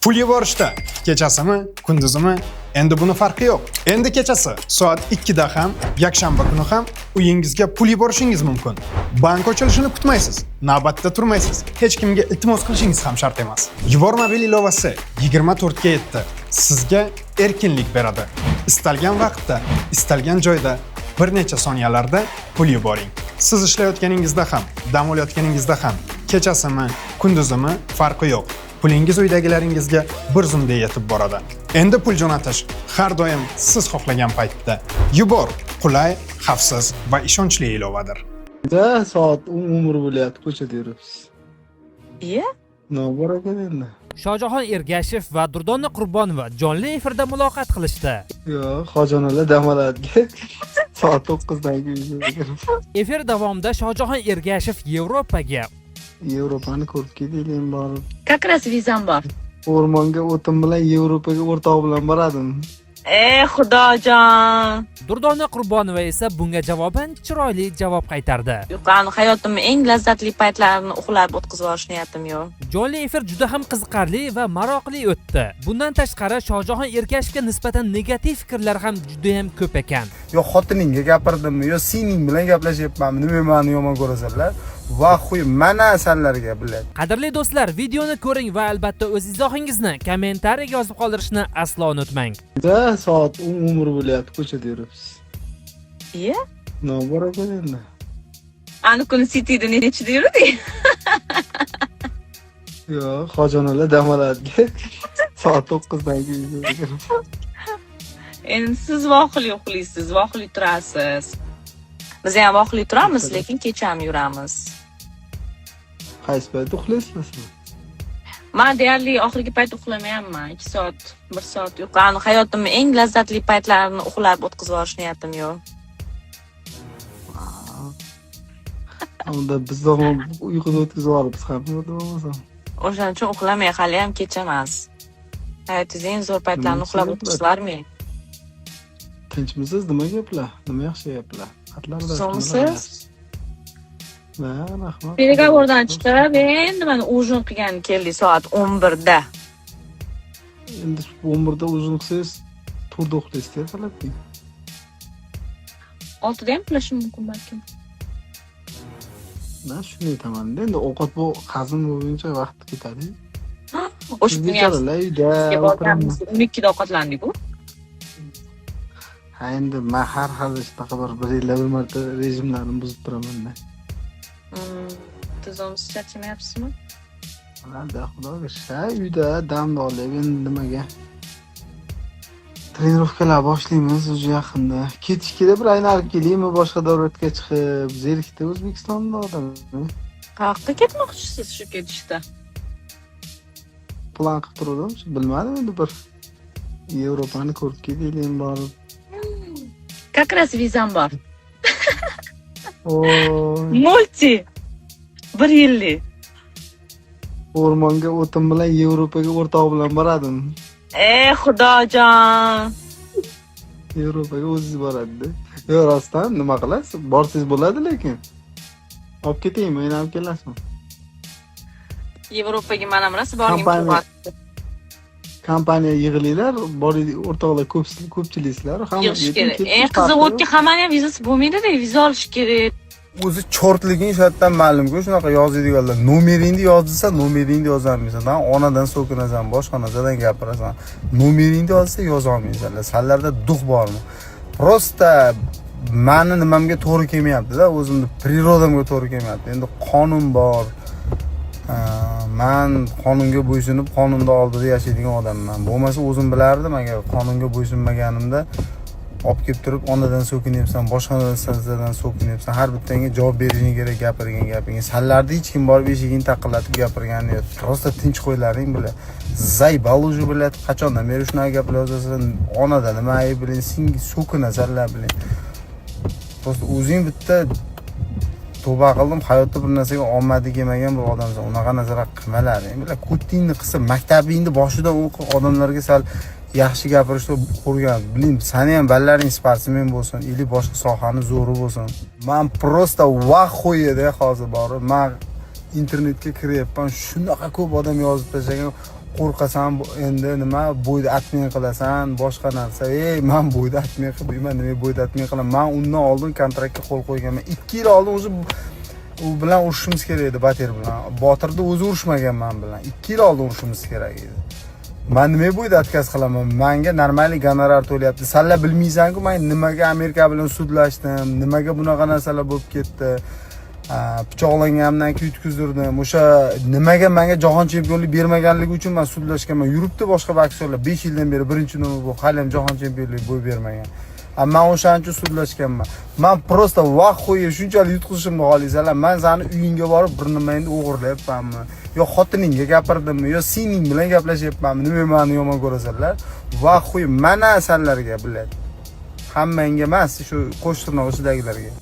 Pul yuborishda kechasimi, kunduzimi, endi buni farqi yo'q. Endi kechasi soat 2 da ham, yakshanba kuni ham uyingizga pul yuborishingiz mumkin. Bank ochilishini kutmaysiz, navbatda turmaysiz. Hech kimga iltimos qilishingiz ham shart emas. Yubormobil ilovasi 24 ga 7 sizga erkinlik beradi. Istalgan vaqtda, istalgan joyda bir necha soniyalarda pul yuboring. Siz ishlayotganingizda ham, dam olayotganingizda ham, kechasimi, kunduzimi farqi yo'q. Pulingiz uydagilaringizga bir zumda yetib boradi. Endi pul jo'natish har doim siz xohlagan paytda. Yubor qulay, xavfsiz va ishonchli ilovadir. Soat umr bo'lyapti, ko'chada yuribsiz. Iya? Nobor ekan endi. Shohjahon Ergashev va Durdona Qurbonova jonli efirda muloqot qilishdi. Yo'q, Xo'jonalar dam oladiga soat 9dan keyin. Efir davomida Shohjahon Ergashev Yevropani ko'rib kelaylik borib. Как раз vizam bor. O'rmonga o'tim bilan Yevropaga o'rtoq bilan boradim. Xudojon. Durdona Qurbonova esa bunga javoban chiroyli javob qaytardi. Yo'qani hayotimning eng lazzatli paytlarini uxlab o'tkazib olish niyatim yo'q. Jonli efir juda ham qiziqarli va maroqli o'tdi. Bundan tashqari Shohjahon Ergashevga nisbatan negativ fikrlar ham juda ham ko'p ekan. Yo xotiningga gapirdimmi, yo sening bilan gaplashyapmanmi, nima meni yomon ko'rasanlar? Va xuy mana sanlarga bilan. Qadrli do'stlar, videoni ko'ring va albatta o'z izohingizni kommentariyaga yozib qoldirishni aslo unutmang. Soat umr bo'lyapti, ko'chada yuribsiz. Iya? Nobor ekan endi. Ani kuni Cityda nechida yurdik? Yo'q, Xo'jonalar dam oladiga soat 9dan keyin. Endi siz voqili uxlaysiz, voqili turasiz. Biz ham voqili turamiz, lekin kechami yuramiz. Qaysi paytda uxlaysizmi? Men deyarli oxirgi payt uxlamayapman. 2 soat, 1 soat yo'qani hayotimning eng lazzatli paytlarini uxlab o'tkazib olish niyatim yo'q. Unda bizda ham uyquda o'tkazib olibmiz ham bo'lmasa. O'shaning uchun uxlamay, hali ham kecha emas. Hayotingiz eng zo'r paytlarni uxlab o'tkazlarming. Tinchmisiz? Nima gaplar? Nima yaxshi gaplar? Xatlarda So'msiz? Va rahmat. Переговорdan chiqib, endi mana ujin qilgan keldi soat 11 da. Endi 11 da uzun qilsangiz, turda uxlaysiz talabing. 6 da ham uxlashim mumkin balkim. Men shuni aytaman. Endi ovqat bu hazm bo'yicha vaqt ketadi. O'sha kuni ham uyda 12 da ovqatlandik-ku. Ha endi men har shunaqa bir yilda bir marta rejimlarni buzib turaman-da. Tuzomsiz charchamayapsizmi? Alda xudoga shay uyda damda olib endi nimaga? Trenirovkalar boshlaymiz o'sha yaqinda. Ketishkida bir aylanib kelaymi, boshqa davlatga chiqib, zerikdi O'zbekistonda odam. Qayoqqa ketmoqchisiz shu ketishda? Plan qilib turdim, bilmadim endi bir Yevropani ko'rib kelaylik borib. Как раз vizam bor. Oy, Multi 1 yillik. o'rmonga o'tim bilan Yevropaga o'rtoq bilan boradim. Xudojon. Yevropaga o'zingiz boradi-da. Yo, rostdan nima qilasiz? Borsangiz bo'ladi lekin. Olib ketaymi, meni olib kelasizmi? Yevropaga mana rosa borgim Kompaniya- keladi. Kompaniya yig'ilinglar, boringlar, o'rtoqlar ko'pchiliklar, hamma Yig'ish kerak. Qiziq hamma ham vizasi bo'lmaydi-da, viza olish kerak. O'zi chortliging shu yerdan ma'lum-ku, shunaqa yozadiganlar. Nomeringni yozsa, nomeringni yozolmaysan. Onadan so'kinasan, boshqa narsadan gapirasan. Nomeringni yozsa yoza olmaysanlar. Sanlarda duh bormi? Prosta meni nimamga to'g'ri kelmayapti-da, o'zimni prirodamga to'g'ri kelmayapti. Endi qonun bor. Men qonunga bo'ysunib, qonunning oldida yashaydigan odamman. Bo'lmasa o'zim bilardim, agar qonunga bo'ysunmaganimda olib kelib turib, onadan so'kinyapsan, boshqa narsadan so'kinyapsan, har bittanga javob berishing kerak gapirgan gaping. Sanlarda hech kim borib eshigingni taqillatib gapirgani yo'q. Prosta tinch qo'ylaring bilan. Zaybal уже biladi, qachondan beri shunaqa gaplar yozasan, onadan nima ayb bilan senga so'kinasanlar bilan. Prosta o'zing bitta tavba qildim, hayotda bir narsaga omadi kelmagan bir odamsan. Unaqa narsalar qilmalaring. Bilan kutingni qilsa, maktabingni boshidan o'qib, odamlarga sal yaxshi gapirishni o'rgan. Biling, seni ham ballalaring sportsmen bo'lsin, ili boshqa sohani zo'ri bo'lsin. Men prosta vahoyida hozir borib, men internetga kiryapman, shunaqa ko'p odam yozib tashlagan, qo'rqasan endi nima bo'yda atming qilasan boshqa narsa. Men bo'yda atming qilmayman, nima bo'yda atming qilaman. Men undan oldin kontraktga qo'l qo'yganman. 2 yil oldin o'zi u bilan urushishimiz kerak edi, Batir bilan. Botirni o'zi urushmagan men bilan. 2 yil oldin urushishimiz kerak edi. Men nima bo'yda atkaz qilaman? Menga normal gonorar to'layapti. Senlar bilmaysan-ku, men nimaga Amerika bilan sudlashdim, nimaga bunaqa narsalar bo'lib ketdi. Pichoqlanganimdan keyin yutkizdirdim. O'sha nimaga menga jahon chempionlik bermaganligi uchun men sudlashganman. Yuribdi boshqa boksyorlar 5 yildan beri birinchi nomer bo'lib, hali ham jahon chempionlik bo'y bermagan. Men o'shaning uchun sudlashganman. Men prosta vaqt qo'yib shunchalik yutqizishimni xohlaysizlar. Men seni uyingga borib bir nimangni o'g'irlayapmanmi? Yo xotiningga gapirdimmi? Yo sening bilan gaplashyapmanmi? Nima meni yomon ko'rasizlar? Vaqt qo'yib mana sanlarga biladi. Hammangga emas, shu qo'shtirnoq ichidagilarga.